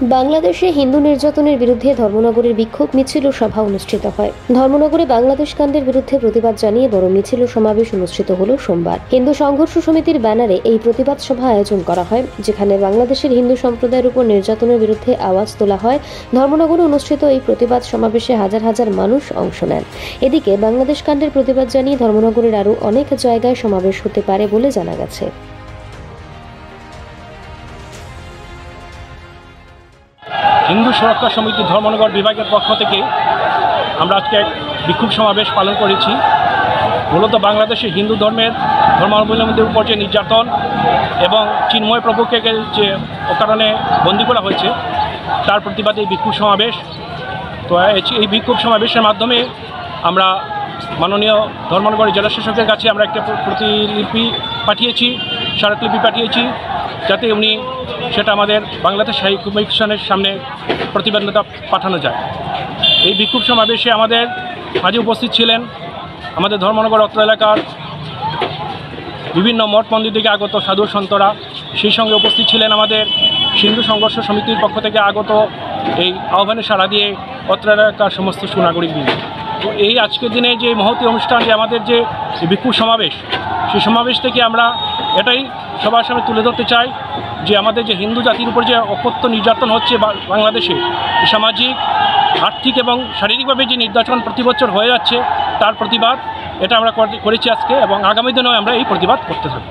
বাংলাদেশে হিন্দু নির্যাতনের বিরুদ্ধে ধর্মনগরের বিক্ষোভ মিছিল ও সভা অনুষ্ঠিত হয়। ধর্মনগরে বাংলাদেশ কাণ্ডের বিরুদ্ধে প্রতিবাদ জানিয়ে বড় মিছিল ও সমাবেশ অনুষ্ঠিত হল সোমবার। হিন্দু সংঘর্ষ সমিতির ব্যানারে এই প্রতিবাদ সভা আয়োজন করা হয়, যেখানে বাংলাদেশের হিন্দু সম্প্রদায়ের উপর নির্যাতনের বিরুদ্ধে আওয়াজ তোলা হয়। ধর্মনগরে অনুষ্ঠিত এই প্রতিবাদ সমাবেশে হাজার হাজার মানুষ অংশ নেন। এদিকে বাংলাদেশ কাণ্ডের প্রতিবাদ জানিয়ে ধর্মনগরের আরও অনেক জায়গায় সমাবেশ হতে পারে বলে জানা গেছে। হিন্দু সুরক্ষা সমিতি ধর্মনগর বিভাগের পক্ষ থেকে আমরা আজকে এক বিক্ষোভ সমাবেশ পালন করেছি। মূলত বাংলাদেশে হিন্দু ধর্মাবলম্বীদের উপর যে নির্যাতন এবং চিন্ময় প্রভুকে যে অকারণে বন্দী করা হয়েছে তার প্রতিবাদে এই বিক্ষোভ সমাবেশ। তো এই বিক্ষোভ সমাবেশের মাধ্যমে আমরা মাননীয় ধর্মনগর জেলা শাসকের কাছে আমরা একটা প্রতিলিপি পাঠিয়েছি, স্মারকলিপি পাঠিয়েছি, যাতে উনি সেটা আমাদের বাংলাদেশ হাই কমিশনের সামনে প্রতিবেদনটা পাঠানো যায়। এই বিক্ষোভ সমাবেশে আমাদের মাঝে উপস্থিত ছিলেন আমাদের ধর্মনগর অত্র এলাকার বিভিন্ন মঠ মন্দির থেকে আগত সাধু সন্তরা। সেই সঙ্গে উপস্থিত ছিলেন আমাদের হিন্দু সংঘর্ষ সমিতির পক্ষ থেকে আগত এই আহ্বানে সাড়া দিয়ে অত্র এলাকার সমস্ত সুনাগরিকবৃন্দ। তো এই আজকের দিনে যে মহতী অনুষ্ঠান, যে আমাদের যে বিক্ষোভ সমাবেশ, সেই সমাবেশ থেকে আমরা এটাই সবার সামনে তুলে ধরতে চাই যে আমাদের যে হিন্দু জাতির উপর যে অকথ্য নির্যাতন হচ্ছে বাংলাদেশে, সামাজিক, আর্থিক এবং শারীরিকভাবে যে নির্যাতন প্রতি বছর হয়ে যাচ্ছে, তার প্রতিবাদ এটা আমরা করেছি আজকে, এবং আগামী দিনেও আমরা এই প্রতিবাদ করতে থাকব।